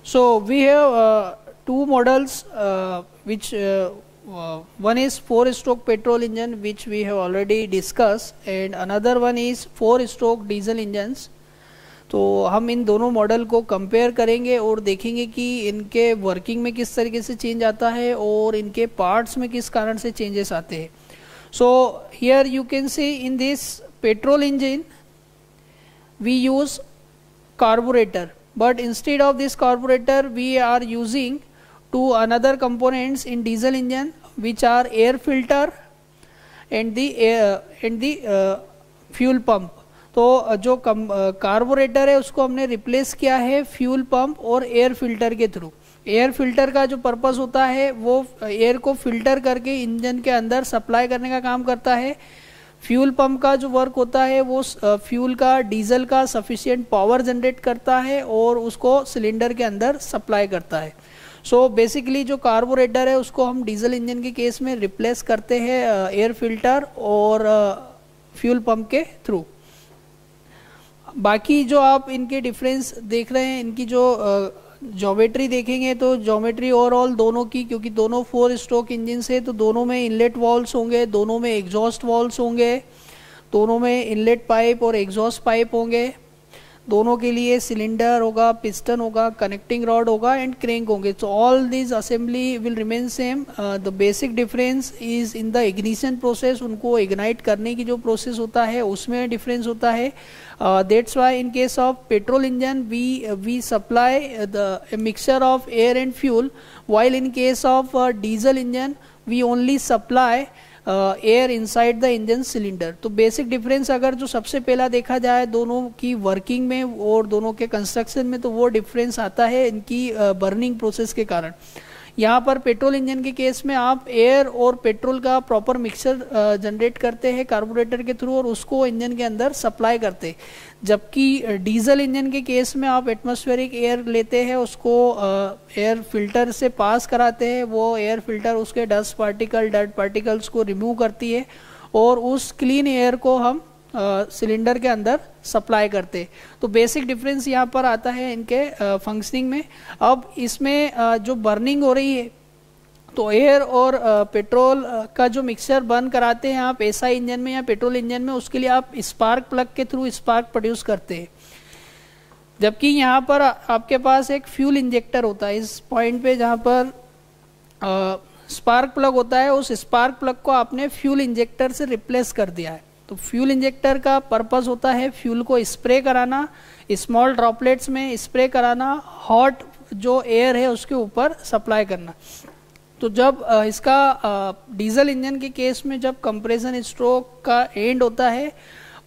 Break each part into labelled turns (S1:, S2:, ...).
S1: So we have two models which one is 4-stroke petrol engine which we have already discussed, and another one is 4-stroke diesel engines. तो हम इन दोनों model को compare करेंगे और देखेंगे कि इनके वर्किंग में किस तरीके से चेंज आता है और इनके पार्ट्स में किस कारण से चेंजेस आते हैं. So here you can see in this petrol engine we use carburetor, but instead of this carburetor we are using two another components in diesel engine which are air filter and the fuel pump. तो जो carburettor है उसको हमने replace किया है fuel pump और air filter के through. Air filter का जो पर्पस होता है वो एयर को फिल्टर करके इंजन के अंदर सप्लाई करने का काम करता है. फ्यूल पंप का जो वर्क होता है वो फ्यूल का डीजल का सफिशिएंट पावर जनरेट करता है और उसको सिलेंडर के अंदर सप्लाई करता है. सो बेसिकली जो कार्बोरेटर है उसको हम डीजल इंजन के केस में रिप्लेस करते हैं एयर फिल्टर और फ्यूल पंप के थ्रू. बाकी जो आप इनके डिफरेंस देख रहे हैं, इनकी जो ज्योमेट्री देखेंगे तो ज्योमेट्री ओवरऑल दोनों की, क्योंकि दोनों 4-स्ट्रोक इंजन से, तो दोनों में इनलेट वॉल्व्स होंगे, दोनों में एग्जॉस्ट वॉल्व्स होंगे, दोनों में इनलेट पाइप और एग्जॉस्ट पाइप होंगे, दोनों के लिए सिलेंडर होगा, पिस्टन होगा, कनेक्टिंग रॉड होगा एंड क्रैंक होंगे. So all this assembly will remain same. The basic difference is in the ignition process. उनको इग्नाइट करने की जो प्रोसेस होता है उसमें डिफरेंस होता है. That's why in case of petrol engine we supply the mixture of air and fuel, while in case of diesel engine we only supply air inside the engine cylinder. तो basic difference अगर जो सबसे पहला देखा जाए दोनों की working में और दोनों के कंस्ट्रक्शन में, तो वो डिफरेंस आता है इनकी बर्निंग प्रोसेस के कारण. यहाँ पर पेट्रोल इंजन के केस में आप एयर और पेट्रोल का प्रॉपर मिक्सचर जनरेट करते हैं कार्बोरेटर के थ्रू और उसको इंजन के अंदर सप्लाई करते हैं. जबकि डीजल इंजन के केस में आप एटमॉस्फेरिक एयर लेते हैं, उसको एयर फिल्टर से पास कराते हैं, वो एयर फिल्टर उसके डस्ट पार्टिकल्स को रिमूव करती है और उस क्लीन एयर को हम सिलेंडर के अंदर सप्लाई करते. तो बेसिक डिफरेंस यहाँ पर आता है इनके फंक्शनिंग में. अब इसमें जो बर्निंग हो रही है तो एयर और पेट्रोल का जो मिक्सचर बर्न कराते हैं आप एसआई इंजन में या पेट्रोल इंजन में, उसके लिए आप स्पार्क प्लग के थ्रू स्पार्क प्रोड्यूस करते हैं. जबकि यहाँ पर आपके पास एक फ्यूल इंजेक्टर होता है इस पॉइंट पे जहाँ पर स्पार्क प्लग होता है. उस स्पार्क प्लग को आपने फ्यूल इंजेक्टर से रिप्लेस कर दिया है. तो फ्यूल इंजेक्टर का पर्पस होता है फ्यूल को स्प्रे कराना, स्मॉल ड्रॉपलेट्स में स्प्रे कराना, हॉट जो एयर है उसके ऊपर सप्लाई करना. तो जब इसका डीजल इंजन के केस में जब कंप्रेशन स्ट्रोक का एंड होता है,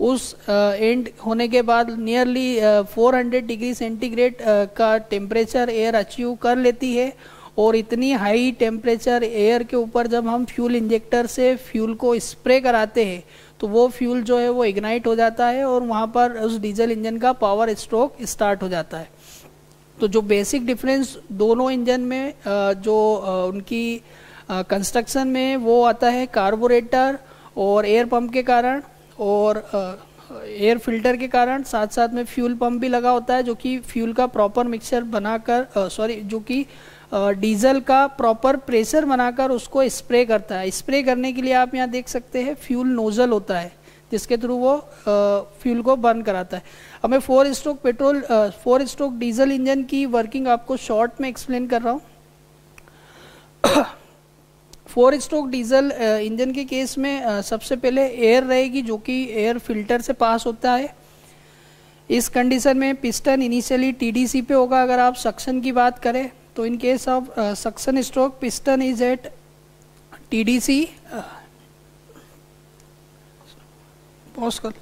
S1: उस एंड होने के बाद नियरली 400 डिग्री सेंटीग्रेड का टेम्परेचर एयर अचीव कर लेती है. और इतनी हाई टेम्परेचर एयर के ऊपर जब हम फ्यूल इंजेक्टर से फ्यूल को स्प्रे कराते हैं तो वो फ्यूल जो है वो इग्नाइट हो जाता है और वहाँ पर उस डीजल इंजन का पावर स्ट्रोक स्टार्ट हो जाता है. तो जो बेसिक डिफरेंस दोनों इंजन में जो उनकी कंस्ट्रक्शन में वो आता है कार्बोरेटर और एयर पंप के कारण और एयर फिल्टर के कारण. साथ साथ में फ्यूल पंप भी लगा होता है जो कि फ्यूल का प्रॉपर मिक्सचर बनाकर जो कि डीजल का प्रॉपर प्रेशर बनाकर उसको स्प्रे करता है. स्प्रे करने के लिए आप यहाँ देख सकते हैं फ्यूल नोजल होता है जिसके थ्रू वो फ्यूल को बर्न कराता है. अब मैं 4 स्ट्रोक डीजल इंजन की वर्किंग आपको शॉर्ट में एक्सप्लेन कर रहा हूँ. 4 स्ट्रोक डीजल इंजन के केस में सबसे पहले एयर रहेगी जो कि एयर फिल्टर से पास होता है. इस कंडीशन में पिस्टन इनिशियली टीडीसी पे होगा. अगर आप सक्शन की बात करें तो in case of suction stroke piston is at TDC. Pause कर.